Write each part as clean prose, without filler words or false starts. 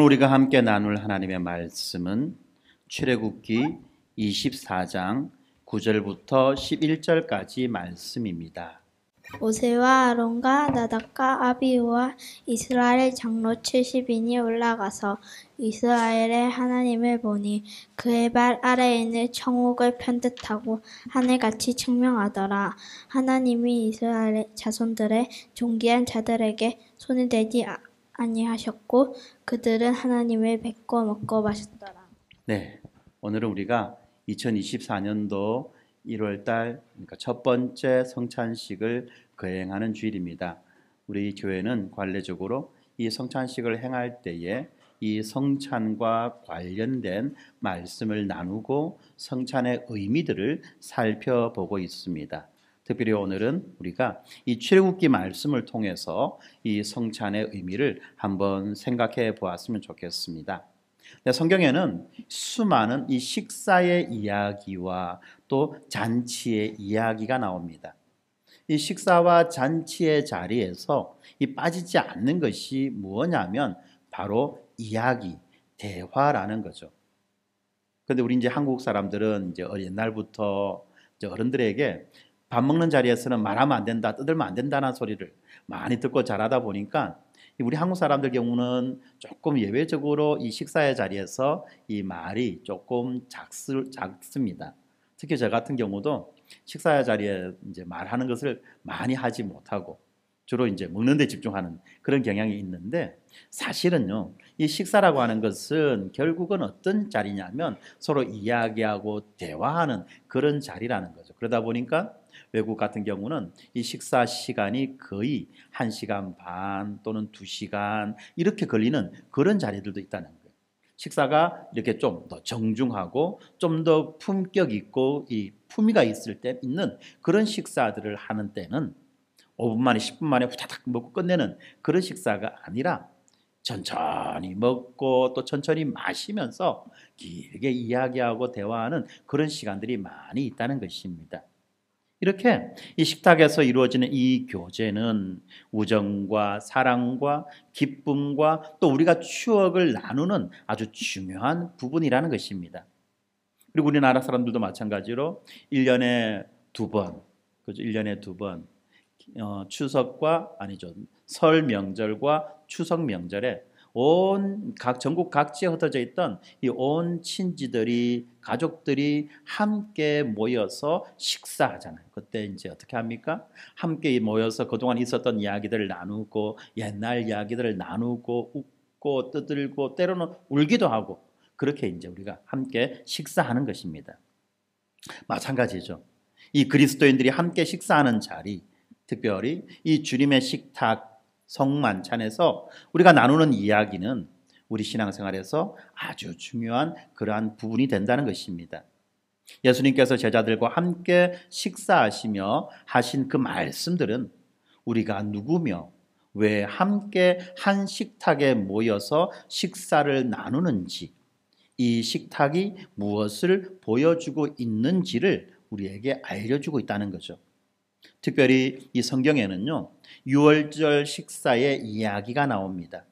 우리가 함께 나눌 하나님의 말씀은 출애굽기 24장 9절부터 11절까지 말씀입니다. 모세와 아론과 나답과 아비후와 이스라엘 장로 70인이 올라가서 이스라엘의 하나님을 보니 그의 발 아래에 있는 천국을 편듯하고 하늘같이 청명하더라. 하나님이 이스라엘 자손들의 존귀한 자들에게 손을 대지 아니하셨고 그들은 하나님을 뵙고 먹고 마셨더라. 네, 오늘은 우리가 2024년도 1월달 그러니까 첫 번째 성찬식을 거행하는 주일입니다. 우리 교회는 관례적으로 이 성찬식을 행할 때에 이 성찬과 관련된 말씀을 나누고 성찬의 의미들을 살펴보고 있습니다. 특별히 오늘은 우리가 이 출애굽기 말씀을 통해서 이 성찬의 의미를 한번 생각해 보았으면 좋겠습니다. 성경에는 수많은 이 식사의 이야기와 또 잔치의 이야기가 나옵니다. 이 식사와 잔치의 자리에서 이 빠지지 않는 것이 무엇냐면 바로 이야기, 대화라는 거죠. 그런데 우리 이제 한국 사람들은 이제 옛날부터 이제 어른들에게 밥 먹는 자리에서는 말하면 안 된다, 떠들면 안 된다는 소리를 많이 듣고 자라다 보니까 우리 한국 사람들 경우는 조금 예외적으로 이 식사의 자리에서 이 말이 조금 작습니다. 특히 저 같은 경우도 식사의 자리에 이제 말하는 것을 많이 하지 못하고 주로 이제 먹는 데 집중하는 그런 경향이 있는데 사실은요, 이 식사라고 하는 것은 결국은 어떤 자리냐면 서로 이야기하고 대화하는 그런 자리라는 거죠. 그러다 보니까 외국 같은 경우는 이 식사 시간이 거의 1시간 반 또는 2시간 이렇게 걸리는 그런 자리들도 있다는 거예요. 식사가 이렇게 좀 더 정중하고 좀 더 품격 있고 이 품위가 있을 때 있는 그런 식사들을 하는 때는 5분 만에 10분 만에 후다닥 먹고 끝내는 그런 식사가 아니라 천천히 먹고 또 천천히 마시면서 길게 이야기하고 대화하는 그런 시간들이 많이 있다는 것입니다. 이렇게 이 식탁에서 이루어지는 이 교제는 우정과 사랑과 기쁨과 또 우리가 추억을 나누는 아주 중요한 부분이라는 것입니다. 그리고 우리나라 사람들도 마찬가지로 1년에 2번, 그죠? 1년에 2번 설 명절과 추석 명절에 전국 각지에 흩어져 있던 이 온 친지들이 가족들이 함께 모여서 식사하잖아요. 그때 이제 어떻게 합니까? 함께 모여서 그동안 있었던 이야기들을 나누고 옛날 이야기들을 나누고 웃고 떠들고 때로는 울기도 하고 그렇게 이제 우리가 함께 식사하는 것입니다. 마찬가지죠. 이 그리스도인들이 함께 식사하는 자리, 특별히 이 주님의 식탁 성만찬에서 우리가 나누는 이야기는 우리 신앙생활에서 아주 중요한 그러한 부분이 된다는 것입니다. 예수님께서 제자들과 함께 식사하시며 하신 그 말씀들은 우리가 누구며 왜 함께 한 식탁에 모여서 식사를 나누는지, 이 식탁이 무엇을 보여주고 있는지를 우리에게 알려주고 있다는 거죠. 특별히 이 성경에는요, 유월절 식사의 이야기가 나옵니다.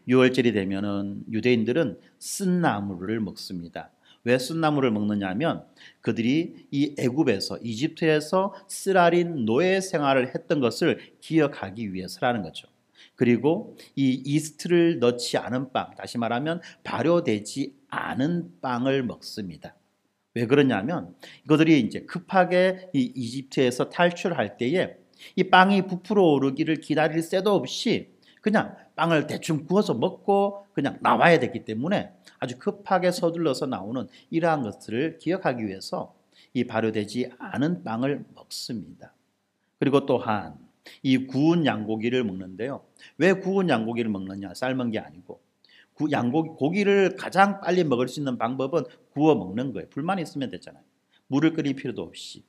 유월절이 되면은 유대인들은 쓴나물을 먹습니다. 왜 쓴나물을 먹느냐면 그들이 이 애굽에서 이집트에서 쓰라린 노예 생활을 했던 것을 기억하기 위해서라는 거죠. 그리고 이 이스트를 넣지 않은 빵, 다시 말하면 발효되지 않은 빵을 먹습니다. 왜 그러냐면 이것들이 이제 급하게 이 이집트에서 탈출할 때에 이 빵이 부풀어 오르기를 기다릴 새도 없이 그냥 빵을 대충 구워서 먹고 그냥 나와야 되기 때문에 아주 급하게 서둘러서 나오는 이러한 것들을 기억하기 위해서 이 발효되지 않은 빵을 먹습니다. 그리고 또한 이 구운 양고기를 먹는데요. 왜 구운 양고기를 먹느냐? 삶은 게 아니고 고기를 가장 빨리 먹을 수 있는 방법은 구워 먹는 거예요. 불만 있으면 됐잖아요. 물을 끓일 필요도 없이,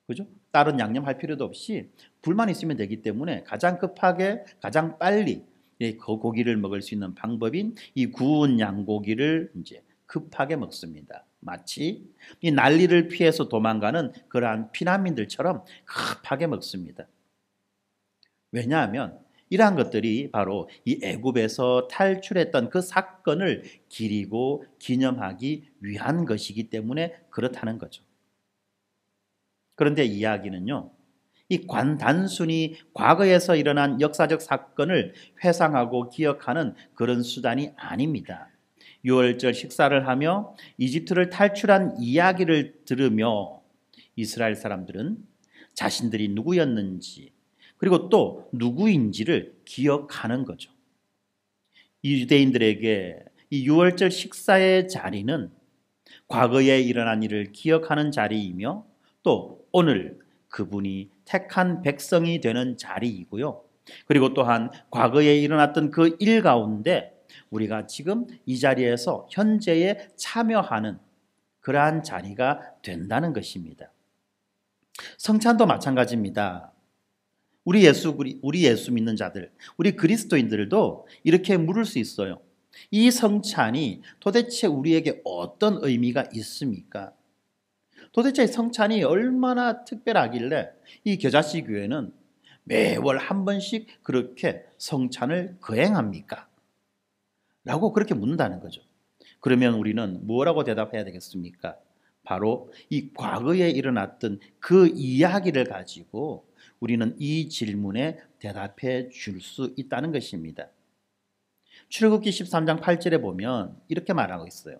그죠? 다른 양념할 필요도 없이 불만 있으면 되기 때문에 가장 급하게 가장 빨리 그 고기를 먹을 수 있는 방법인 이 구운 양고기를 이제 급하게 먹습니다. 마치 이 난리를 피해서 도망가는 그러한 피난민들처럼 급하게 먹습니다. 왜냐하면 이러한 것들이 바로 이 애굽에서 탈출했던 그 사건을 기리고 기념하기 위한 것이기 때문에 그렇다는 거죠. 그런데 이야기는요, 단순히 과거에서 일어난 역사적 사건을 회상하고 기억하는 그런 수단이 아닙니다. 유월절 식사를 하며 이집트를 탈출한 이야기를 들으며 이스라엘 사람들은 자신들이 누구였는지 그리고 또 누구인지를 기억하는 거죠. 이 유대인들에게 이 유월절 식사의 자리는 과거에 일어난 일을 기억하는 자리이며 또 오늘 그분이 택한 백성이 되는 자리이고요. 그리고 또한 과거에 일어났던 그 일 가운데 우리가 지금 이 자리에서 현재에 참여하는 그러한 자리가 된다는 것입니다. 성찬도 마찬가지입니다. 우리 예수 믿는 자들, 우리 그리스도인들도 이렇게 물을 수 있어요. 이 성찬이 도대체 우리에게 어떤 의미가 있습니까? 도대체 성찬이 얼마나 특별하길래 이 겨자씨 교회는 매월 한 번씩 그렇게 성찬을 거행합니까? 라고 그렇게 묻는다는 거죠. 그러면 우리는 뭐라고 대답해야 되겠습니까? 바로 이 과거에 일어났던 그 이야기를 가지고 우리는 이 질문에 대답해 줄 수 있다는 것입니다. 출애굽기 13장 8절에 보면 이렇게 말하고 있어요.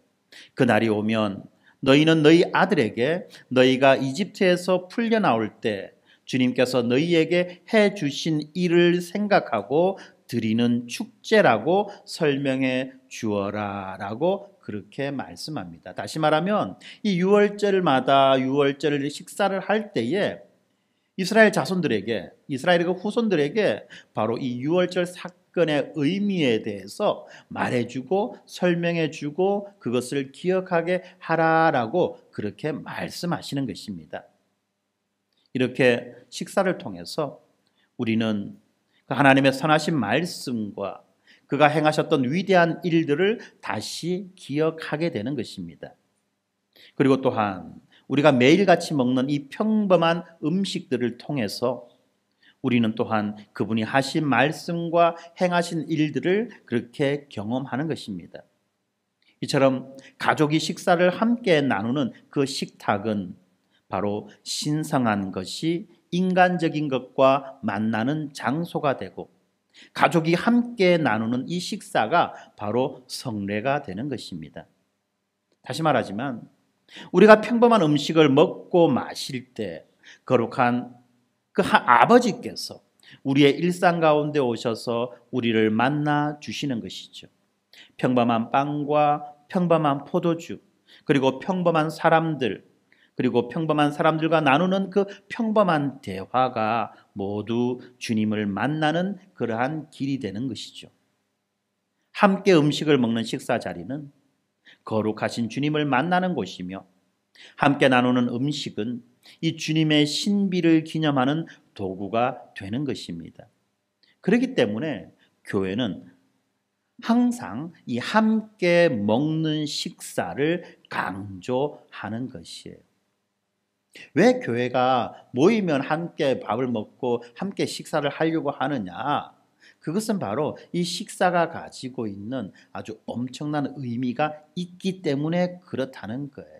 그날이 오면 너희는 너희 아들에게 너희가 이집트에서 풀려 나올 때 주님께서 너희에게 해 주신 일을 생각하고 드리는 축제라고 설명해 주어라 라고 그렇게 말씀합니다. 다시 말하면 이 유월절마다 유월절 식사를 할 때에 이스라엘 자손들에게, 이스라엘의 후손들에게 바로 이 유월절 사건의 의미에 대해서 말해주고 설명해주고 그것을 기억하게 하라라고 그렇게 말씀하시는 것입니다. 이렇게 식사를 통해서 우리는 하나님의 선하신 말씀과 그가 행하셨던 위대한 일들을 다시 기억하게 되는 것입니다. 그리고 또한 우리가 매일같이 먹는 이 평범한 음식들을 통해서 우리는 또한 그분이 하신 말씀과 행하신 일들을 그렇게 경험하는 것입니다. 이처럼 가족이 식사를 함께 나누는 그 식탁은 바로 신성한 것이 인간적인 것과 만나는 장소가 되고 가족이 함께 나누는 이 식사가 바로 성례가 되는 것입니다. 다시 말하지만 우리가 평범한 음식을 먹고 마실 때 거룩한 그 아버지께서 우리의 일상 가운데 오셔서 우리를 만나 주시는 것이죠. 평범한 빵과 평범한 포도주 그리고 평범한 사람들 그리고 평범한 사람들과 나누는 그 평범한 대화가 모두 주님을 만나는 그러한 길이 되는 것이죠. 함께 음식을 먹는 식사 자리는 거룩하신 주님을 만나는 곳이며 함께 나누는 음식은 이 주님의 신비를 기념하는 도구가 되는 것입니다. 그렇기 때문에 교회는 항상 이 함께 먹는 식사를 강조하는 것이에요. 왜 교회가 모이면 함께 밥을 먹고 함께 식사를 하려고 하느냐? 그것은 바로 이 식사가 가지고 있는 아주 엄청난 의미가 있기 때문에 그렇다는 거예요.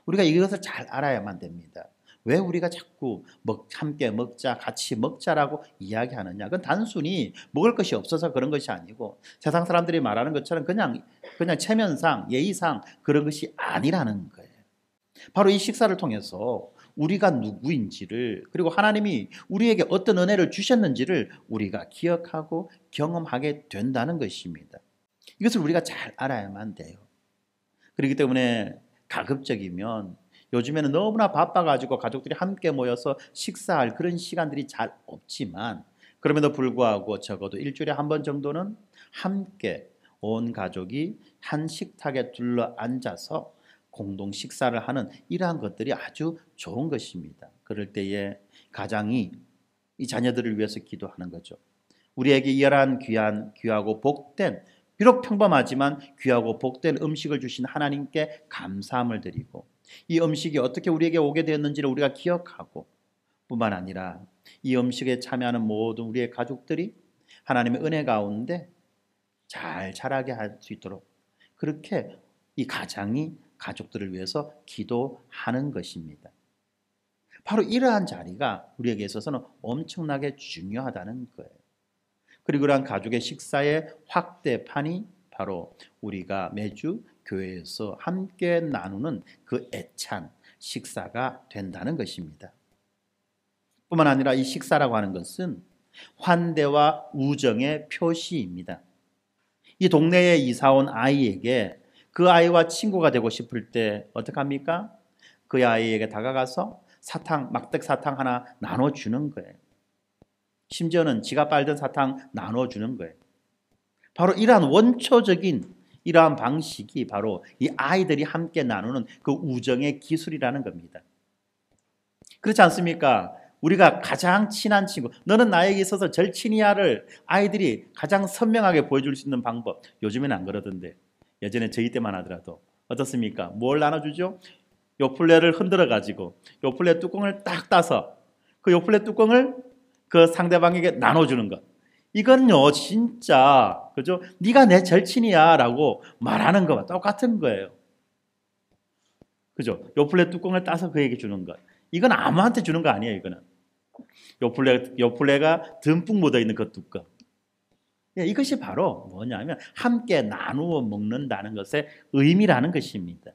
우리가 이것을 잘 알아야만 됩니다. 왜 우리가 자꾸 함께 먹자, 같이 먹자라고 이야기하느냐? 그건 단순히 먹을 것이 없어서 그런 것이 아니고 세상 사람들이 말하는 것처럼 그냥 체면상, 예의상 그런 것이 아니라는 거예요. 바로 이 식사를 통해서 우리가 누구인지를 그리고 하나님이 우리에게 어떤 은혜를 주셨는지를 우리가 기억하고 경험하게 된다는 것입니다. 이것을 우리가 잘 알아야만 돼요. 그렇기 때문에 가급적이면 요즘에는 너무나 바빠가지고 가족들이 함께 모여서 식사할 그런 시간들이 잘 없지만 그럼에도 불구하고 적어도 일주일에 한 번 정도는 함께 온 가족이 한 식탁에 둘러 앉아서 공동 식사를 하는 이러한 것들이 아주 좋은 것입니다. 그럴 때에 가장이 이 자녀들을 위해서 기도하는 거죠. 우리에게 이러한 귀하고 복된 비록 평범하지만 귀하고 복된 음식을 주신 하나님께 감사함을 드리고 이 음식이 어떻게 우리에게 오게 되었는지를 우리가 기억하고 뿐만 아니라 이 음식에 참여하는 모든 우리의 가족들이 하나님의 은혜 가운데 잘 자라게 할 수 있도록 그렇게 이 가장이 가족들을 위해서 기도하는 것입니다. 바로 이러한 자리가 우리에게 있어서는 엄청나게 중요하다는 거예요. 그리고 그러한 가족의 식사의 확대판이 바로 우리가 매주 교회에서 함께 나누는 그 애찬 식사가 된다는 것입니다. 뿐만 아니라 이 식사라고 하는 것은 환대와 우정의 표시입니다. 이 동네에 이사 온 아이에게 그 아이와 친구가 되고 싶을 때 어떻게 합니까? 그 아이에게 다가가서 사탕, 막대 사탕 하나 나눠주는 거예요. 심지어는 지가 빨던 사탕 나눠주는 거예요. 바로 이러한 원초적인 이러한 방식이 바로 이 아이들이 함께 나누는 그 우정의 기술이라는 겁니다. 그렇지 않습니까? 우리가 가장 친한 친구, 너는 나에게 있어서 절친이야를 아이들이 가장 선명하게 보여줄 수 있는 방법, 요즘에는 안 그러던데 예전에 저희 때만 하더라도 어떻습니까? 뭘 나눠주죠? 요플레를 흔들어 가지고 요플레 뚜껑을 딱 따서 그 요플레 뚜껑을 그 상대방에게 나눠주는 것. 이건요 진짜 그죠? 네가 내 절친이야라고 말하는 것과 똑같은 거예요. 그죠? 요플레 뚜껑을 따서 그에게 주는 것. 이건 아무한테 주는 거 아니에요. 이거는 요플레가 듬뿍 묻어 있는 그 뚜껑. 이것이 바로 뭐냐면 함께 나누어 먹는다는 것의 의미라는 것입니다.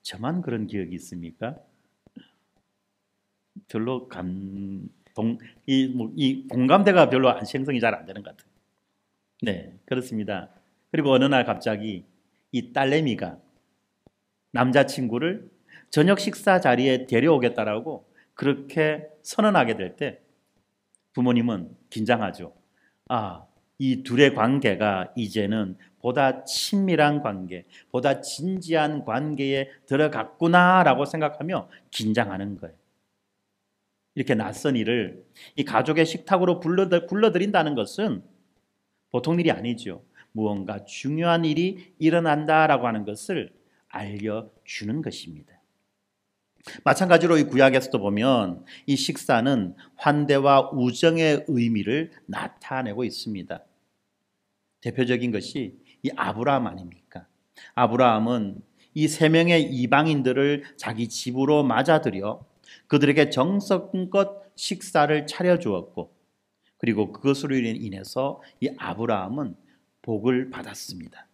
저만 그런 기억이 있습니까? 별로 이 공감대가 별로 형성이 잘 안 되는 것 같아요. 네, 그렇습니다. 그리고 어느 날 갑자기 이 딸내미가 남자친구를 저녁 식사 자리에 데려오겠다라고 그렇게 선언하게 될 때 부모님은 긴장하죠. 아, 이 둘의 관계가 이제는 보다 친밀한 관계, 보다 진지한 관계에 들어갔구나라고 생각하며 긴장하는 거예요. 이렇게 낯선 일을 이 가족의 식탁으로 불러들인다는 것은 보통 일이 아니죠. 무언가 중요한 일이 일어난다라고 하는 것을 알려주는 것입니다. 마찬가지로 이 구약에서도 보면 이 식사는 환대와 우정의 의미를 나타내고 있습니다. 대표적인 것이 이 아브라함 아닙니까? 아브라함은 이 3명의 이방인들을 자기 집으로 맞아들여 그들에게 정성껏 식사를 차려주었고 그리고 그것으로 인해서 이 아브라함은 복을 받았습니다.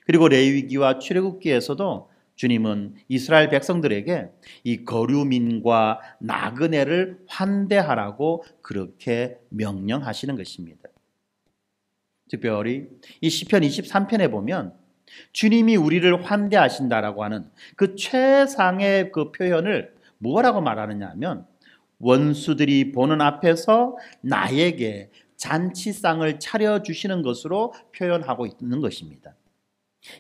그리고 레위기와 출애굽기에서도 주님은 이스라엘 백성들에게 이 거류민과 나그네를 환대하라고 그렇게 명령하시는 것입니다. 특별히 이 시편 23편에 보면 주님이 우리를 환대하신다라고 하는 그 최상의 그 표현을 뭐라고 말하느냐 하면 원수들이 보는 앞에서 나에게 잔치상을 차려주시는 것으로 표현하고 있는 것입니다.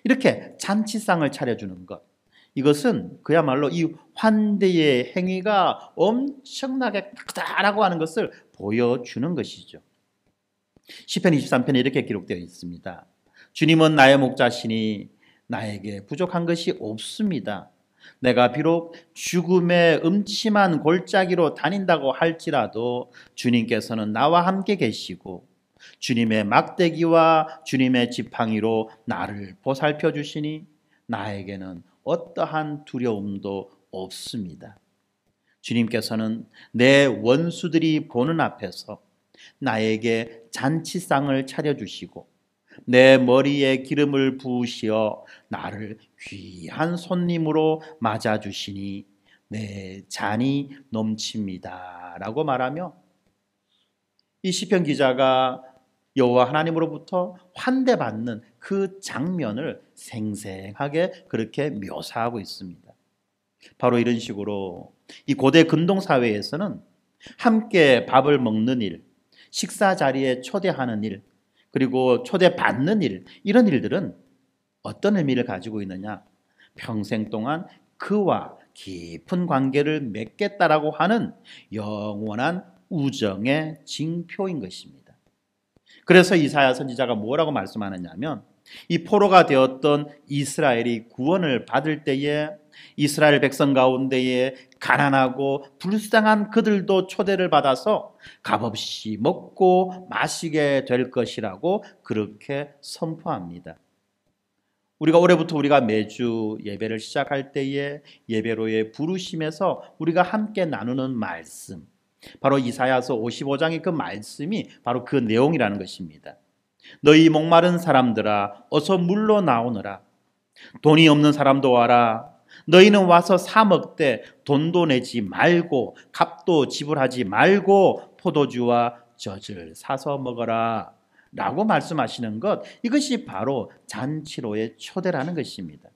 이렇게 잔치상을 차려주는 것, 이것은 그야말로 이 환대의 행위가 엄청나게 크다라고 하는 것을 보여주는 것이죠. 시편 23편에 이렇게 기록되어 있습니다. 주님은 나의 목자시니 나에게 부족한 것이 없습니다. 내가 비록 죽음의 음침한 골짜기로 다닌다고 할지라도 주님께서는 나와 함께 계시고 주님의 막대기와 주님의 지팡이로 나를 보살펴 주시니 나에게는 어떠한 두려움도 없습니다. 주님께서는 내 원수들이 보는 앞에서 나에게 잔치상을 차려주시고 내 머리에 기름을 부으시어 나를 귀한 손님으로 맞아주시니 내 잔이 넘칩니다 라고 말하며 이 시편 기자가 여호와 하나님으로부터 환대받는 그 장면을 생생하게 그렇게 묘사하고 있습니다. 바로 이런 식으로 이 고대 근동 사회에서는 함께 밥을 먹는 일, 식사 자리에 초대하는 일, 그리고 초대받는 일, 이런 일들은 어떤 의미를 가지고 있느냐? 평생 동안 그와 깊은 관계를 맺겠다라고 하는 영원한 우정의 징표인 것입니다. 그래서 이사야 선지자가 뭐라고 말씀하느냐면 이 포로가 되었던 이스라엘이 구원을 받을 때에 이스라엘 백성 가운데에 가난하고 불쌍한 그들도 초대를 받아서 값없이 먹고 마시게 될 것이라고 그렇게 선포합니다. 우리가 올해부터 우리가 매주 예배를 시작할 때에 예배로의 부르심에서 우리가 함께 나누는 말씀, 바로 이사야서 55장의 그 말씀이 바로 그 내용이라는 것입니다. 너희 목마른 사람들아 어서 물로 나오너라. 돈이 없는 사람도 와라. 너희는 와서 사 먹되 돈도 내지 말고 값도 지불하지 말고 포도주와 젖을 사서 먹어라 라고 말씀하시는 것, 이것이 바로 잔치로의 초대라는 것입니다.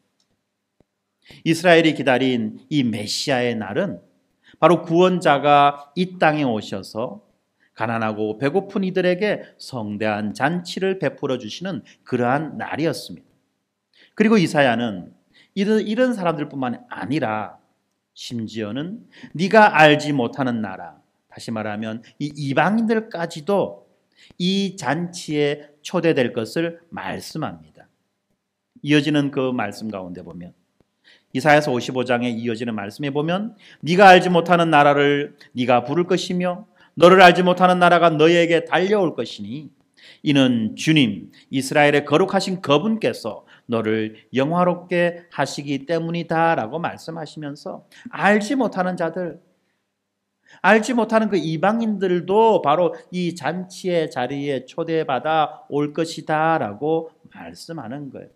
이스라엘이 기다린 이 메시아의 날은 바로 구원자가 이 땅에 오셔서 가난하고 배고픈 이들에게 성대한 잔치를 베풀어 주시는 그러한 날이었습니다. 그리고 이사야는 이런 사람들뿐만 아니라 심지어는 네가 알지 못하는 나라, 다시 말하면 이 이방인들까지도 이 잔치에 초대될 것을 말씀합니다. 이어지는 그 말씀 가운데 보면 이사야서 55장에 이어지는 말씀에 보면 네가 알지 못하는 나라를 네가 부를 것이며 너를 알지 못하는 나라가 너에게 달려올 것이니 이는 주님 이스라엘의 거룩하신 그분께서 너를 영화롭게 하시기 때문이다 라고 말씀하시면서 알지 못하는 자들, 알지 못하는 그 이방인들도 바로 이 잔치의 자리에 초대받아 올 것이다 라고 말씀하는 거예요.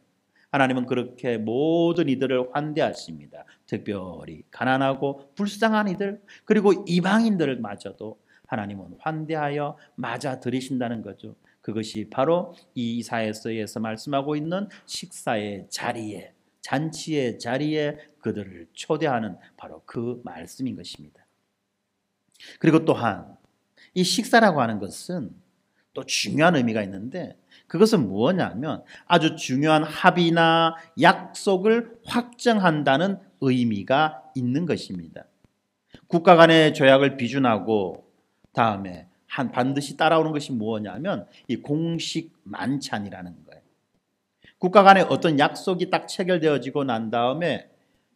하나님은 그렇게 모든 이들을 환대하십니다. 특별히 가난하고 불쌍한 이들, 그리고 이방인들마저도 하나님은 환대하여 맞아들이신다는 거죠. 그것이 바로 이 이사야서에서 말씀하고 있는 식사의 자리에, 잔치의 자리에 그들을 초대하는 바로 그 말씀인 것입니다. 그리고 또한 이 식사라고 하는 것은 또 중요한 의미가 있는데, 그것은 무엇냐면 아주 중요한 합의나 약속을 확정한다는 의미가 있는 것입니다. 국가 간의 조약을 비준하고 다음에 반드시 따라오는 것이 무엇냐면 이 공식 만찬이라는 거예요. 국가 간의 어떤 약속이 딱 체결되어지고 난 다음에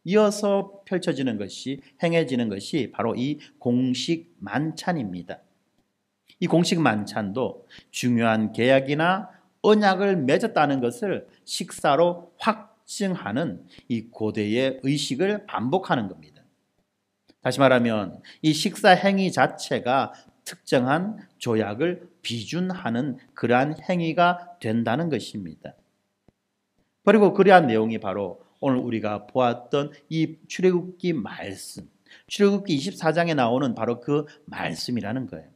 이어서 펼쳐지는 것이, 행해지는 것이 바로 이 공식 만찬입니다. 이 공식 만찬도 중요한 계약이나 언약을 맺었다는 것을 식사로 확증하는 이 고대의 의식을 반복하는 겁니다. 다시 말하면 이 식사 행위 자체가 특정한 조약을 비준하는 그러한 행위가 된다는 것입니다. 그리고 그러한 내용이 바로 오늘 우리가 보았던 이 출애굽기 말씀, 출애굽기 24장에 나오는 바로 그 말씀이라는 거예요.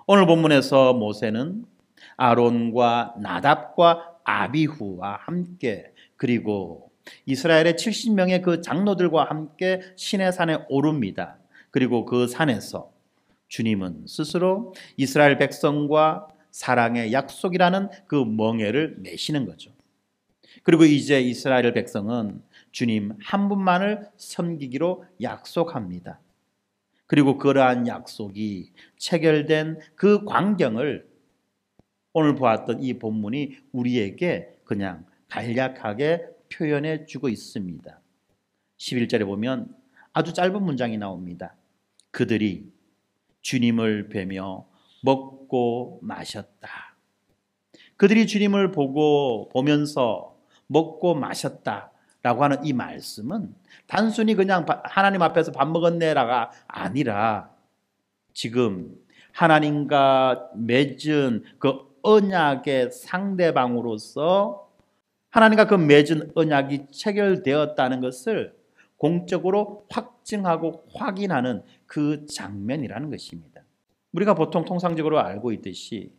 오늘 본문에서 모세는 아론과 나답과 아비후와 함께, 그리고 이스라엘의 70명의 그 장로들과 함께 시내산에 오릅니다. 그리고 그 산에서 주님은 스스로 이스라엘 백성과 사랑의 약속이라는 그 멍에를 메시는 거죠. 그리고 이제 이스라엘 백성은 주님 한 분만을 섬기기로 약속합니다. 그리고 그러한 약속이 체결된 그 광경을 오늘 보았던 이 본문이 우리에게 그냥 간략하게 표현해 주고 있습니다. 11절에 보면 아주 짧은 문장이 나옵니다. 그들이 주님을 뵈며 먹고 마셨다. 그들이 주님을 보면서 먹고 마셨다라고 하는 이 말씀은 단순히 그냥 하나님 앞에서 밥 먹었네라가 아니라 지금 하나님과 맺은 그 언약의 상대방으로서 하나님과 그 맺은 언약이 체결되었다는 것을 공적으로 확증하고 확인하는 그 장면이라는 것입니다. 우리가 보통 통상적으로 알고 있듯이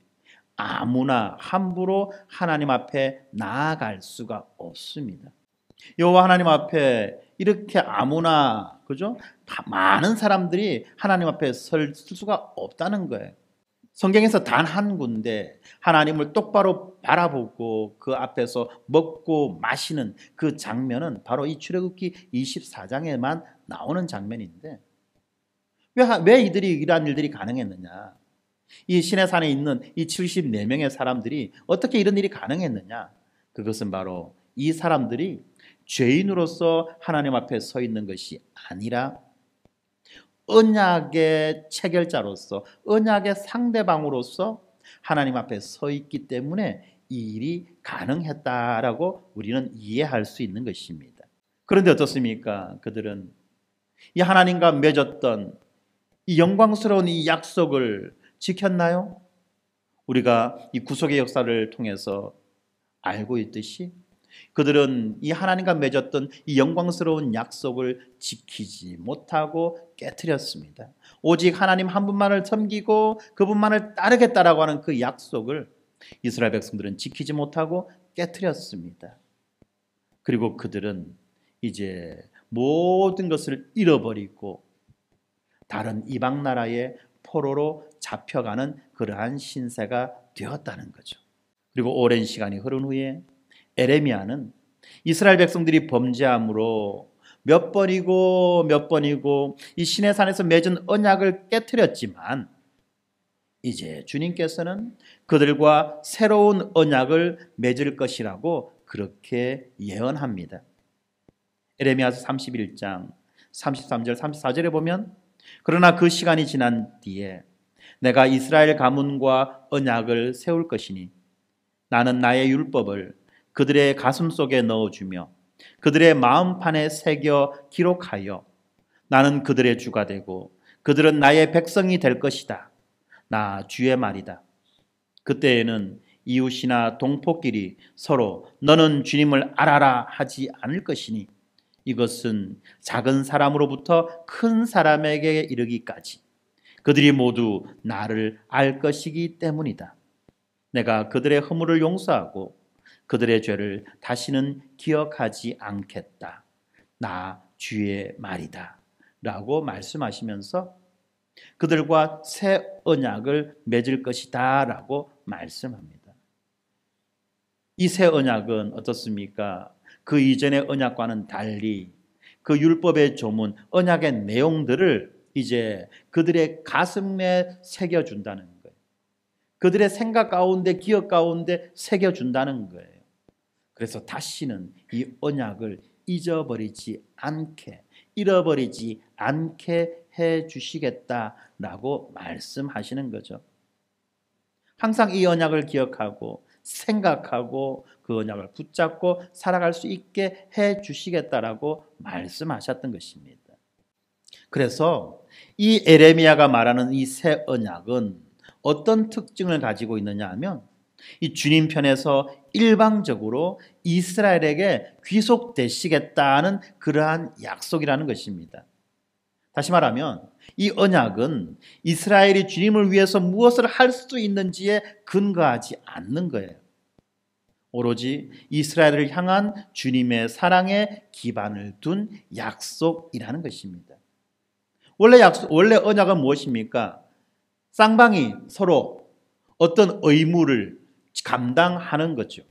아무나 함부로 하나님 앞에 나아갈 수가 없습니다. 여호와 하나님 앞에 이렇게 아무나, 그죠? 많은 사람들이 하나님 앞에 설 수가 없다는 거예요. 성경에서 단 한 군데 하나님을 똑바로 바라보고 그 앞에서 먹고 마시는 그 장면은 바로 이 출애굽기 24장에만 나오는 장면인데, 왜 이들이 이러한 일들이 가능했느냐? 이 시내산에 있는 이 74명의 사람들이 어떻게 이런 일이 가능했느냐? 그것은 바로 이 사람들이 죄인으로서 하나님 앞에 서 있는 것이 아니라 언약의 체결자로서, 언약의 상대방으로서 하나님 앞에 서 있기 때문에 이 일이 가능했다라고 우리는 이해할 수 있는 것입니다. 그런데 어떻습니까? 그들은 이 하나님과 맺었던 이 영광스러운 이 약속을 지켰나요? 우리가 이 구속의 역사를 통해서 알고 있듯이 그들은 이 하나님과 맺었던 이 영광스러운 약속을 지키지 못하고 깨뜨렸습니다. 오직 하나님 한 분만을 섬기고 그분만을 따르겠다라고 하는 그 약속을 이스라엘 백성들은 지키지 못하고 깨뜨렸습니다. 그리고 그들은 이제 모든 것을 잃어버리고 다른 이방 나라의 포로로 잡혀가는 그러한 신세가 되었다는 거죠. 그리고 오랜 시간이 흐른 후에 에레미야는 이스라엘 백성들이 범죄함으로 몇 번이고 이 시내산에서 맺은 언약을 깨뜨렸지만 이제 주님께서는 그들과 새로운 언약을 맺을 것이라고 그렇게 예언합니다. 에레미야서 31장 33절 34절에 보면 그러나 그 시간이 지난 뒤에 내가 이스라엘 가문과 언약을 세울 것이니 나는 나의 율법을 그들의 가슴 속에 넣어주며 그들의 마음판에 새겨 기록하여 나는 그들의 주가 되고 그들은 나의 백성이 될 것이다. 나 주의 말이다. 그때에는 이웃이나 동포끼리 서로 너는 주님을 알아라 하지 않을 것이니 이것은 작은 사람으로부터 큰 사람에게 이르기까지 그들이 모두 나를 알 것이기 때문이다. 내가 그들의 허물을 용서하고 그들의 죄를 다시는 기억하지 않겠다. 나 주의 말이다. 라고 말씀하시면서 그들과 새 언약을 맺을 것이다. 라고 말씀합니다. 이 새 언약은 어떻습니까? 그 이전의 언약과는 달리 그 율법의 조문, 언약의 내용들을 이제 그들의 가슴에 새겨준다는 거예요. 그들의 생각 가운데, 기억 가운데 새겨준다는 거예요. 그래서 다시는 이 언약을 잊어버리지 않게, 잃어버리지 않게 해 주시겠다라고 말씀하시는 거죠. 항상 이 언약을 기억하고 생각하고 그 언약을 붙잡고 살아갈 수 있게 해 주시겠다라고 말씀하셨던 것입니다. 그래서 이 에레미야가 말하는 이 새 언약은 어떤 특징을 가지고 있느냐 하면 이 주님 편에서 일방적으로 이스라엘에게 귀속되시겠다는 그러한 약속이라는 것입니다. 다시 말하면 이 언약은 이스라엘이 주님을 위해서 무엇을 할 수 있는지에 근거하지 않는 거예요. 오로지 이스라엘을 향한 주님의 사랑에 기반을 둔 약속이라는 것입니다. 원래 언약은 무엇입니까? 쌍방이 서로 어떤 의무를 감당하는 거죠.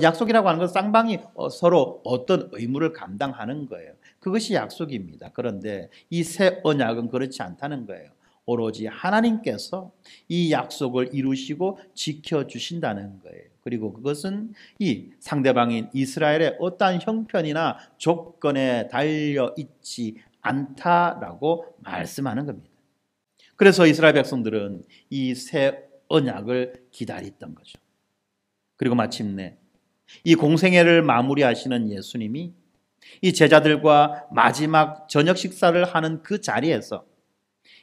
약속이라고 하는 건 쌍방이 서로 어떤 의무를 감당하는 거예요. 그것이 약속입니다. 그런데 이 새 언약은 그렇지 않다는 거예요. 오로지 하나님께서 이 약속을 이루시고 지켜주신다는 거예요. 그리고 그것은 이 상대방인 이스라엘의 어떠한 형편이나 조건에 달려있지 않다라고 말씀하는 겁니다. 그래서 이스라엘 백성들은 이 새 언약을 기다렸던 거죠. 그리고 마침내 이 공생애를 마무리하시는 예수님이 이 제자들과 마지막 저녁 식사를 하는 그 자리에서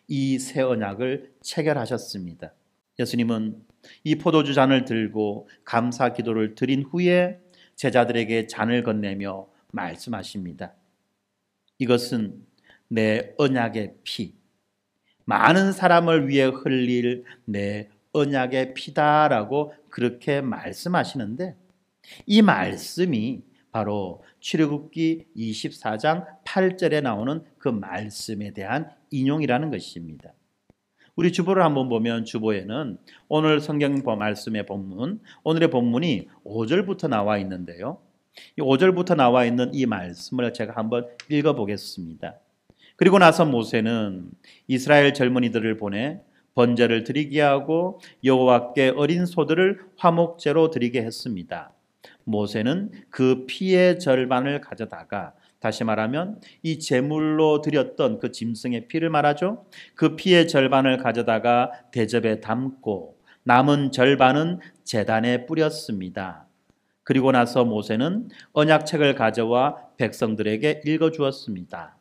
이 새 언약을 체결하셨습니다. 예수님은 이 포도주 잔을 들고 감사 기도를 드린 후에 제자들에게 잔을 건네며 말씀하십니다. 이것은 내 언약의 피, 많은 사람을 위해 흘릴 내 언약의 피다라고 그렇게 말씀하시는데 이 말씀이 바로 출애굽기 24장 8절에 나오는 그 말씀에 대한 인용이라는 것입니다. 우리 주보를 한번 보면 주보에는 오늘 성경 말씀의 본문, 오늘의 본문이 5절부터 나와 있는데요. 이 5절부터 나와 있는 이 말씀을 제가 한번 읽어보겠습니다. 그리고 나서 모세는 이스라엘 젊은이들을 보내 번제를 드리게 하고 여호와께 어린 소들을 화목제로 드리게 했습니다. 모세는 그 피의 절반을 가져다가, 다시 말하면 이 제물로 드렸던 그 짐승의 피를 말하죠. 그 피의 절반을 가져다가 대접에 담고 남은 절반은 제단에 뿌렸습니다. 그리고 나서 모세는 언약책을 가져와 백성들에게 읽어주었습니다.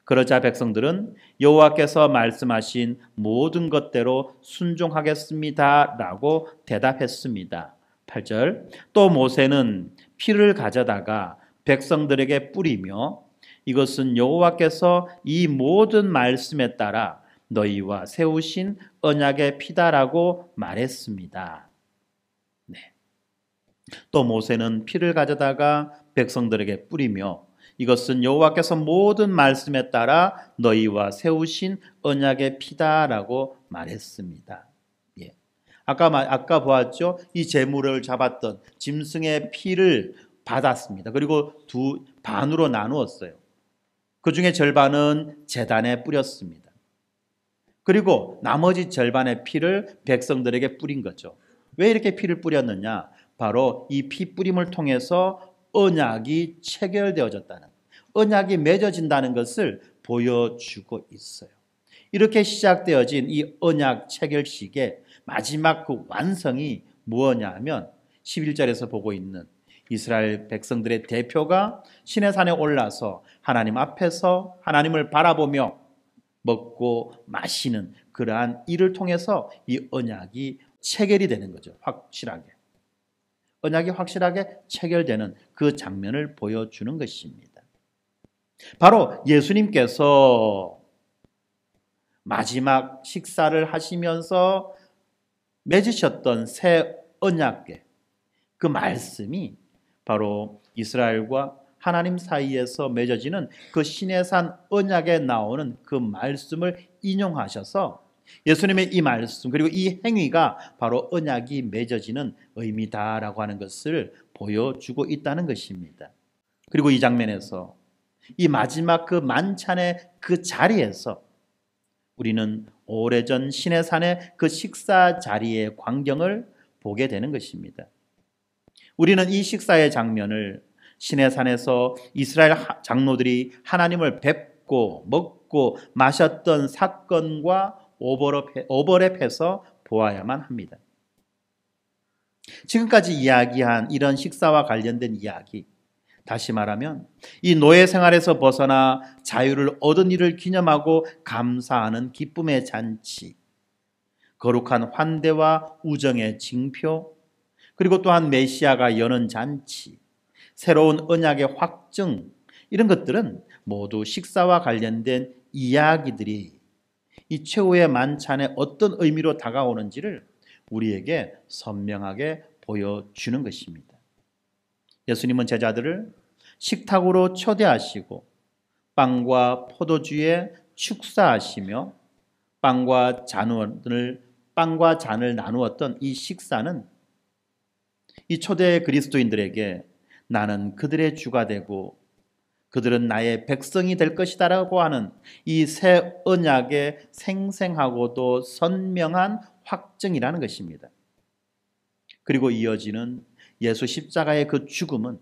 그러자 백성들은 여호와께서 말씀하신 모든 것대로 순종하겠습니다 라고 대답했습니다. 8절, 또 모세는 피를 가져다가 백성들에게 뿌리며 이것은 여호와께서 이 모든 말씀에 따라 너희와 세우신 언약의 피다라고 말했습니다. 네. 또 모세는 피를 가져다가 백성들에게 뿌리며 이것은 여호와께서 모든 말씀에 따라 너희와 세우신 언약의 피다라고 말했습니다. 예. 아까 보았죠? 이 제물을 잡았던 짐승의 피를 받았습니다. 그리고 두 반으로 나누었어요. 그 중에 절반은 제단에 뿌렸습니다. 그리고 나머지 절반의 피를 백성들에게 뿌린 거죠. 왜 이렇게 피를 뿌렸느냐? 바로 이 피 뿌림을 통해서 언약이 체결되어졌다는, 언약이 맺어진다는 것을 보여주고 있어요. 이렇게 시작되어진 이 언약 체결식의 마지막 그 완성이 무엇이냐면 11절에서 보고 있는 이스라엘 백성들의 대표가 시내산에 올라서 하나님 앞에서 하나님을 바라보며 먹고 마시는 그러한 일을 통해서 이 언약이 체결이 되는 거죠. 확실하게. 언약이 확실하게 체결되는 그 장면을 보여주는 것입니다. 바로 예수님께서 마지막 식사를 하시면서 맺으셨던 새 언약궤, 그 말씀이 바로 이스라엘과 하나님 사이에서 맺어지는 그 시내산 언약에 나오는 그 말씀을 인용하셔서 예수님의 이 말씀 그리고 이 행위가 바로 언약이 맺어지는 의미다라고 하는 것을 보여주고 있다는 것입니다. 그리고 이 장면에서 이 마지막 그 만찬의 그 자리에서 우리는 오래전 시내산의 그 식사 자리의 광경을 보게 되는 것입니다. 우리는 이 식사의 장면을 시내산에서 이스라엘 장로들이 하나님을 뵙고 먹고 마셨던 사건과 오버랩해서 보아야만 합니다. 지금까지 이야기한 이런 식사와 관련된 이야기, 다시 말하면 이 노예 생활에서 벗어나 자유를 얻은 일을 기념하고 감사하는 기쁨의 잔치, 거룩한 환대와 우정의 징표, 그리고 또한 메시아가 여는 잔치, 새로운 언약의 확증, 이런 것들은 모두 식사와 관련된 이야기들이 이 최후의 만찬에 어떤 의미로 다가오는지를 우리에게 선명하게 보여주는 것입니다. 예수님은 제자들을 식탁으로 초대하시고 빵과 포도주에 축사하시며 빵과 잔을 나누었던 이 식사는 이 초대 그리스도인들에게 나는 그들의 주가 되고 그들은 나의 백성이 될 것이다라고 하는 이 새 언약의 생생하고도 선명한 확증이라는 것입니다. 그리고 이어지는 예수 십자가의 그 죽음은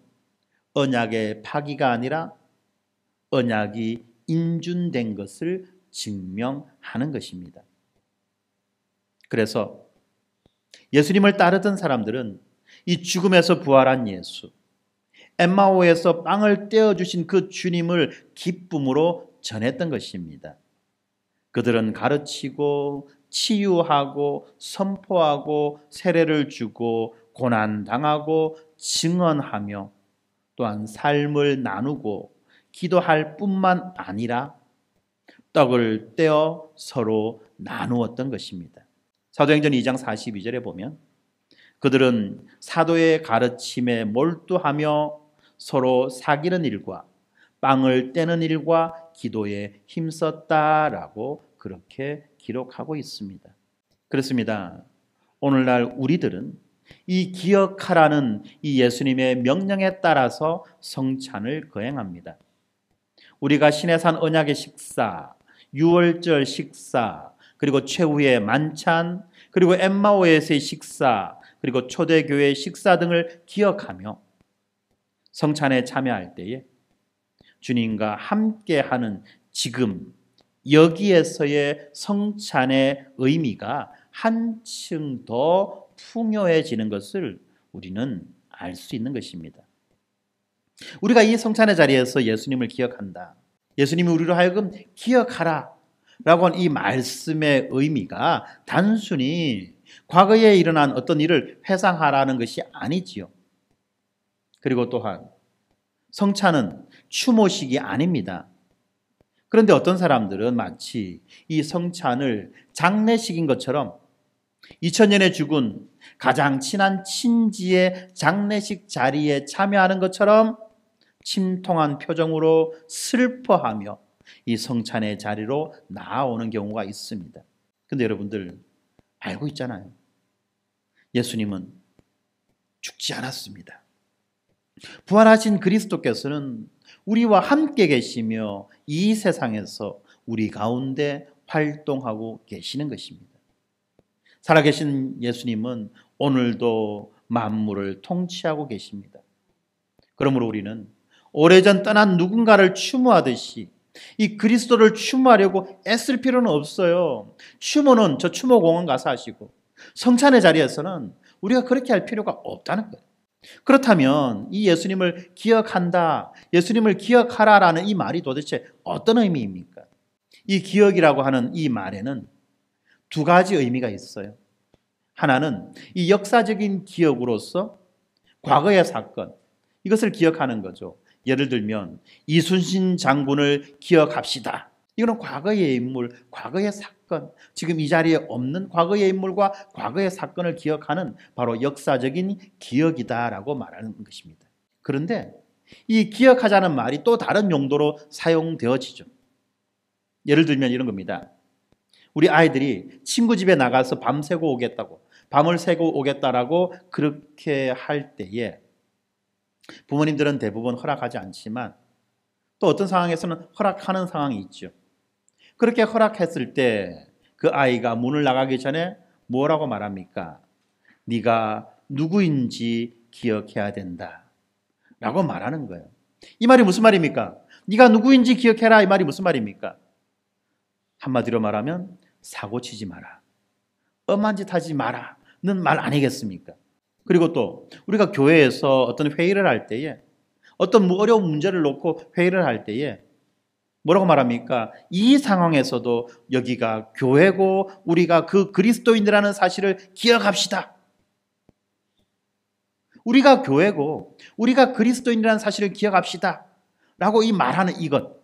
언약의 파기가 아니라 언약이 인준된 것을 증명하는 것입니다. 그래서 예수님을 따르던 사람들은 이 죽음에서 부활한 예수, 엠마오에서 빵을 떼어주신 그 주님을 기쁨으로 전했던 것입니다. 그들은 가르치고 치유하고 선포하고 세례를 주고 고난당하고 증언하며 또한 삶을 나누고 기도할 뿐만 아니라 떡을 떼어 서로 나누었던 것입니다. 사도행전 2장 42절에 보면 그들은 사도의 가르침에 몰두하며 서로 사귀는 일과 빵을 떼는 일과 기도에 힘썼다라고 그렇게 기록하고 있습니다. 그렇습니다. 오늘날 우리들은 이 기억하라는 이 예수님의 명령에 따라서 성찬을 거행합니다. 우리가 시내산 언약의 식사, 유월절 식사, 그리고 최후의 만찬, 그리고 엠마오에서의 식사, 그리고 초대교회 식사 등을 기억하며 성찬에 참여할 때에 주님과 함께하는 지금 여기에서의 성찬의 의미가 한층 더 풍요해지는 것을 우리는 알 수 있는 것입니다. 우리가 이 성찬의 자리에서 예수님을 기억한다. 예수님이 우리로 하여금 기억하라 라고 한 이 말씀의 의미가 단순히 과거에 일어난 어떤 일을 회상하라는 것이 아니지요. 그리고 또한 성찬은 추모식이 아닙니다. 그런데 어떤 사람들은 마치 이 성찬을 장례식인 것처럼 2000년에 죽은 가장 친한 친지의 장례식 자리에 참여하는 것처럼 침통한 표정으로 슬퍼하며 이 성찬의 자리로 나아오는 경우가 있습니다. 그런데 여러분들 알고 있잖아요. 예수님은 죽지 않았습니다. 부활하신 그리스도께서는 우리와 함께 계시며 이 세상에서 우리 가운데 활동하고 계시는 것입니다. 살아계신 예수님은 오늘도 만물을 통치하고 계십니다. 그러므로 우리는 오래전 떠난 누군가를 추모하듯이 이 그리스도를 추모하려고 애쓸 필요는 없어요. 추모는 저 추모공원 가서 하시고 성찬의 자리에서는 우리가 그렇게 할 필요가 없다는 거예요. 그렇다면 이 예수님을 기억한다, 예수님을 기억하라라는 이 말이 도대체 어떤 의미입니까? 이 기억이라고 하는 이 말에는 두 가지 의미가 있어요. 하나는 이 역사적인 기억으로서 과거의 사건, 이것을 기억하는 거죠. 예를 들면 이순신 장군을 기억합시다. 이거는 과거의 인물, 과거의 사건, 지금 이 자리에 없는 과거의 인물과 과거의 사건을 기억하는 바로 역사적인 기억이다라고 말하는 것입니다. 그런데 이 기억하자는 말이 또 다른 용도로 사용되어지죠. 예를 들면 이런 겁니다. 우리 아이들이 친구 집에 나가서 밤새고 오겠다고, 밤을 새고 오겠다라고 그렇게 할 때에 부모님들은 대부분 허락하지 않지만 또 어떤 상황에서는 허락하는 상황이 있죠. 그렇게 허락했을 때 그 아이가 문을 나가기 전에 뭐라고 말합니까? 네가 누구인지 기억해야 된다 라고 말하는 거예요. 이 말이 무슨 말입니까? 네가 누구인지 기억해라, 이 말이 무슨 말입니까? 한마디로 말하면 사고 치지 마라, 엄한 짓 하지 마라 는 말 아니겠습니까? 그리고 또 우리가 교회에서 어떤 회의를 할 때에 어떤 어려운 문제를 놓고 회의를 할 때에 뭐라고 말합니까? 이 상황에서도 여기가 교회고 우리가 그 그리스도인이라는 사실을 기억합시다. 우리가 교회고 우리가 그리스도인이라는 사실을 기억합시다 라고 이 말하는 이것,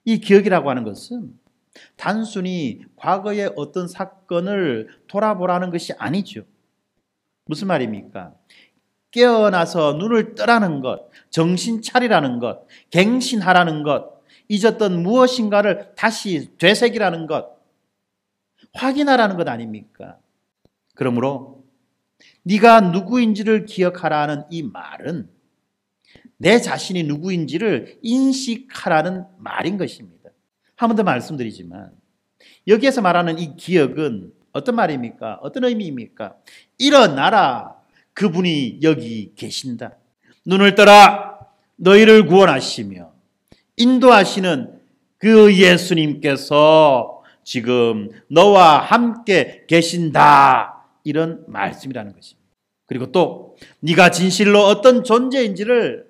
이 기억이라고 하는 것은 단순히 과거의 어떤 사건을 돌아보라는 것이 아니죠. 무슨 말입니까? 깨어나서 눈을 뜨라는 것, 정신 차리라는 것, 갱신하라는 것, 잊었던 무엇인가를 다시 되새기라는 것, 확인하라는 것 아닙니까? 그러므로 네가 누구인지를 기억하라는 이 말은 내 자신이 누구인지를 인식하라는 말인 것입니다. 한 번 더 말씀드리지만 여기에서 말하는 이 기억은 어떤 말입니까? 어떤 의미입니까? 일어나라, 그분이 여기 계신다. 눈을 떠라, 너희를 구원하시며 인도하시는 그 예수님께서 지금 너와 함께 계신다, 이런 말씀이라는 것입니다. 그리고 또 네가 진실로 어떤 존재인지를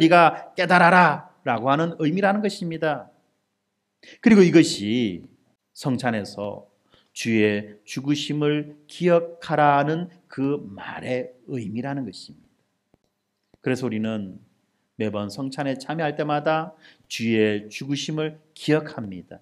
네가 깨달아라 라고 하는 의미라는 것입니다. 그리고 이것이 성찬에서 주의 죽으심을 기억하라는 그 말의 의미라는 것입니다. 그래서 우리는 매번 성찬에 참여할 때마다 주의 죽으심을 기억합니다.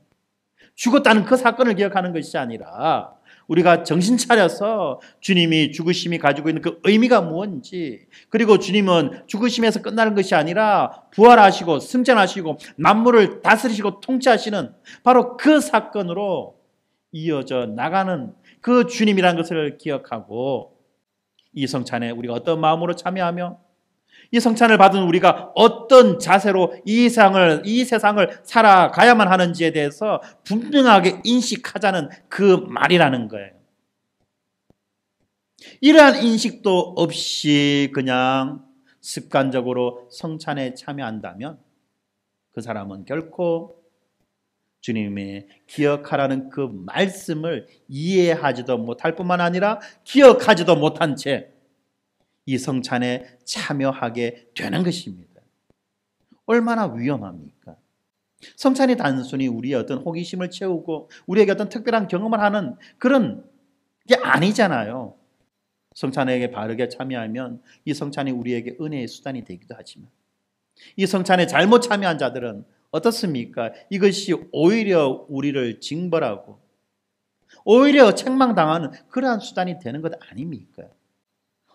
죽었다는 그 사건을 기억하는 것이 아니라 우리가 정신 차려서 주님이 죽으심이 가지고 있는 그 의미가 무엇인지, 그리고 주님은 죽으심에서 끝나는 것이 아니라 부활하시고 승천하시고 만물을 다스리시고 통치하시는 바로 그 사건으로 이어져 나가는 그 주님이라는 것을 기억하고 이 성찬에 우리가 어떤 마음으로 참여하며 이 성찬을 받은 우리가 어떤 자세로 이 세상을 살아가야만 하는지에 대해서 분명하게 인식하자는 그 말이라는 거예요. 이러한 인식도 없이 그냥 습관적으로 성찬에 참여한다면 그 사람은 결코 주님의 기억하라는 그 말씀을 이해하지도 못할 뿐만 아니라 기억하지도 못한 채 이 성찬에 참여하게 되는 것입니다. 얼마나 위험합니까? 성찬이 단순히 우리의 어떤 호기심을 채우고 우리에게 어떤 특별한 경험을 하는 그런 게 아니잖아요. 성찬에게 바르게 참여하면 이 성찬이 우리에게 은혜의 수단이 되기도 하지만 이 성찬에 잘못 참여한 자들은 어떻습니까? 이것이 오히려 우리를 징벌하고 오히려 책망당하는 그러한 수단이 되는 것 아닙니까?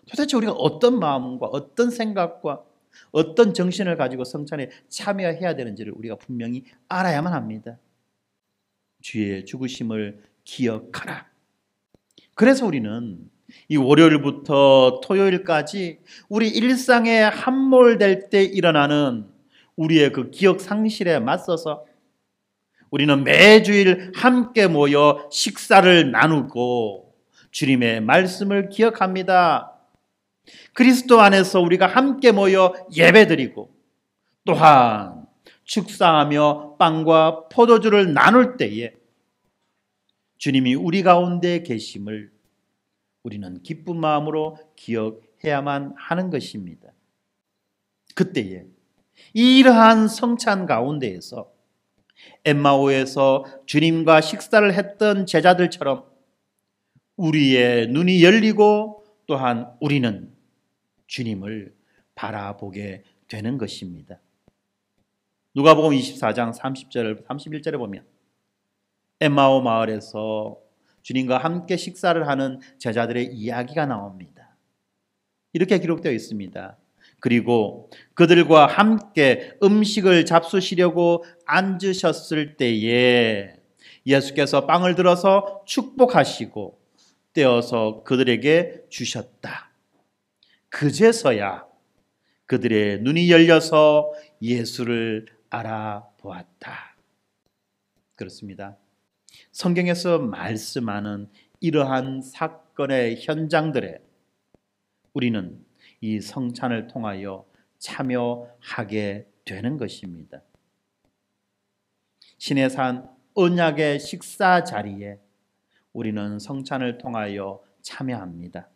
도대체 우리가 어떤 마음과 어떤 생각과 어떤 정신을 가지고 성찬에 참여해야 되는지를 우리가 분명히 알아야만 합니다. 주의 죽으심을 기억하라. 그래서 우리는 이 월요일부터 토요일까지 우리 일상에 함몰될 때 일어나는 우리의 그 기억 상실에 맞서서 우리는 매주일 함께 모여 식사를 나누고 주님의 말씀을 기억합니다. 그리스도 안에서 우리가 함께 모여 예배드리고 또한 축사하며 빵과 포도주를 나눌 때에 주님이 우리 가운데 계심을 우리는 기쁜 마음으로 기억해야만 하는 것입니다. 그때에 이러한 성찬 가운데에서 엠마오에서 주님과 식사를 했던 제자들처럼 우리의 눈이 열리고 또한 우리는 주님을 바라보게 되는 것입니다. 누가복음 24장 30절 31절에 보면 엠마오 마을에서 주님과 함께 식사를 하는 제자들의 이야기가 나옵니다. 이렇게 기록되어 있습니다. 그리고 그들과 함께 음식을 잡수시려고 앉으셨을 때에 예수께서 빵을 들어서 축복하시고 떼어서 그들에게 주셨다. 그제서야 그들의 눈이 열려서 예수를 알아보았다. 그렇습니다. 성경에서 말씀하는 이러한 사건의 현장들에 우리는 이 성찬을 통하여 참여하게 되는 것입니다. 신의 산 언약의 식사 자리에 우리는 성찬을 통하여 참여합니다.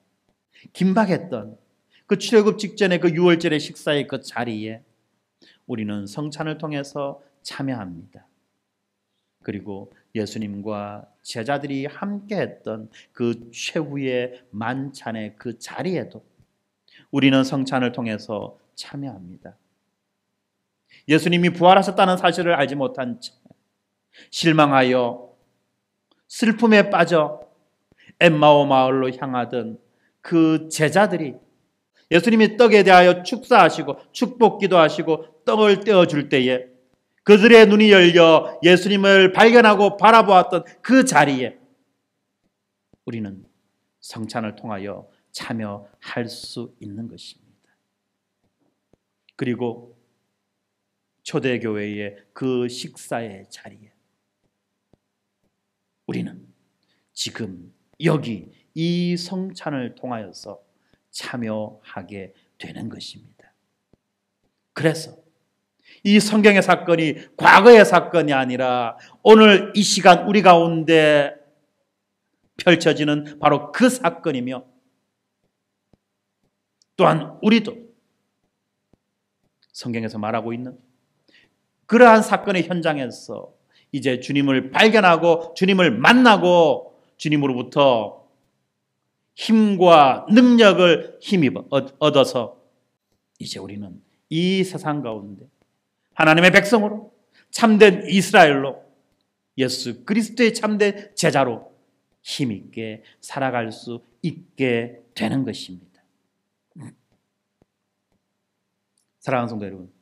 긴박했던 그 출애굽 직전의 그 유월절의 식사의 그 자리에 우리는 성찬을 통해서 참여합니다. 그리고 예수님과 제자들이 함께했던 그 최후의 만찬의 그 자리에도 우리는 성찬을 통해서 참여합니다. 예수님이 부활하셨다는 사실을 알지 못한 채 실망하여 슬픔에 빠져 엠마오 마을로 향하던 그 제자들이 예수님이 떡에 대하여 축사하시고 축복 기도하시고 떡을 떼어줄 때에 그들의 눈이 열려 예수님을 발견하고 바라보았던 그 자리에 우리는 성찬을 통하여 참여할 수 있는 것입니다. 그리고 초대교회의 그 식사의 자리에 우리는 지금 여기 이 성찬을 통하여서 참여하게 되는 것입니다. 그래서 이 성경의 사건이 과거의 사건이 아니라 오늘 이 시간 우리 가운데 펼쳐지는 바로 그 사건이며 또한 우리도 성경에서 말하고 있는 그러한 사건의 현장에서 이제 주님을 발견하고 주님을 만나고 주님으로부터 힘과 능력을 힘입어 얻어서 이제 우리는 이 세상 가운데 하나님의 백성으로 참된 이스라엘로 예수 그리스도의 참된 제자로 힘있게 살아갈 수 있게 되는 것입니다. 사랑하는 성도 여러분,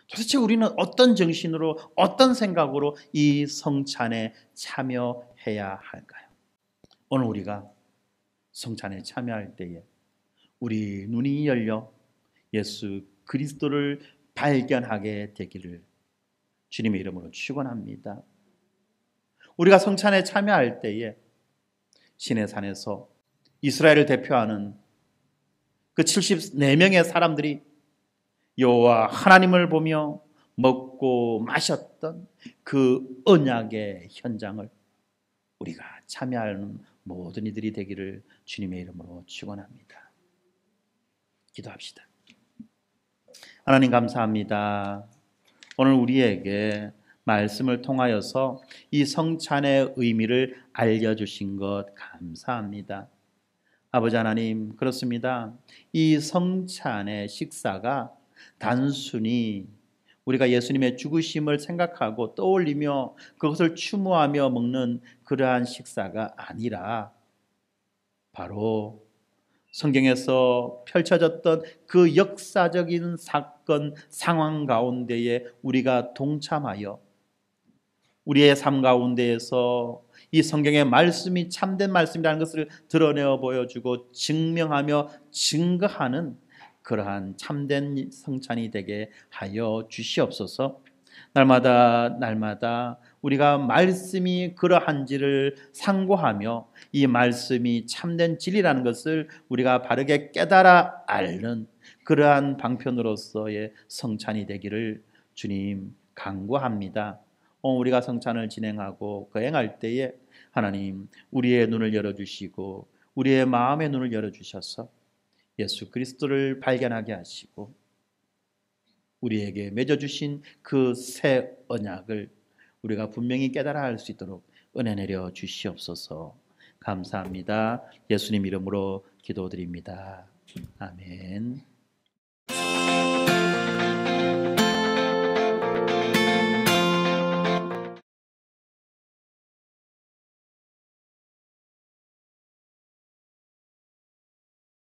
도대체 우리는 어떤 정신으로 어떤 생각으로 이 성찬에 참여해야 할까요? 오늘 우리가 성찬에 참여할 때에 우리 눈이 열려 예수 그리스도를 발견하게 되기를 주님의 이름으로 축원합니다. 우리가 성찬에 참여할 때에 시내산에서 이스라엘을 대표하는 그 74명의 사람들이 여호와 하나님을 보며 먹고 마셨던 그 언약의 현장을 우리가 참여하는 모든 이들이 되기를 주님의 이름으로 축원합니다. 기도합시다. 하나님 감사합니다. 오늘 우리에게 말씀을 통하여서 이 성찬의 의미를 알려주신 것 감사합니다. 아버지 하나님, 그렇습니다. 이 성찬의 식사가 단순히 우리가 예수님의 죽으심을 생각하고 떠올리며 그것을 추모하며 먹는 그러한 식사가 아니라 바로 성경에서 펼쳐졌던 그 역사적인 사건, 상황 가운데에 우리가 동참하여 우리의 삶 가운데에서 이 성경의 말씀이 참된 말씀이라는 것을 드러내어 보여주고 증명하며 증거하는 그러한 참된 성찬이 되게 하여 주시옵소서. 날마다 우리가 말씀이 그러한지를 상고하며 이 말씀이 참된 진리라는 것을 우리가 바르게 깨달아 앓는 그러한 방편으로서의 성찬이 되기를 주님 간구합니다. 우리가 성찬을 진행하고 거행할 때에 하나님 우리의 눈을 열어주시고 우리의 마음의 눈을 열어주셔서 예수 그리스도를 발견하게 하시고 우리에게 맺어주신 그 새 언약을 우리가 분명히 깨달아 알 수 있도록 은혜 내려 주시옵소서. 감사합니다. 예수님 이름으로 기도드립니다. 아멘.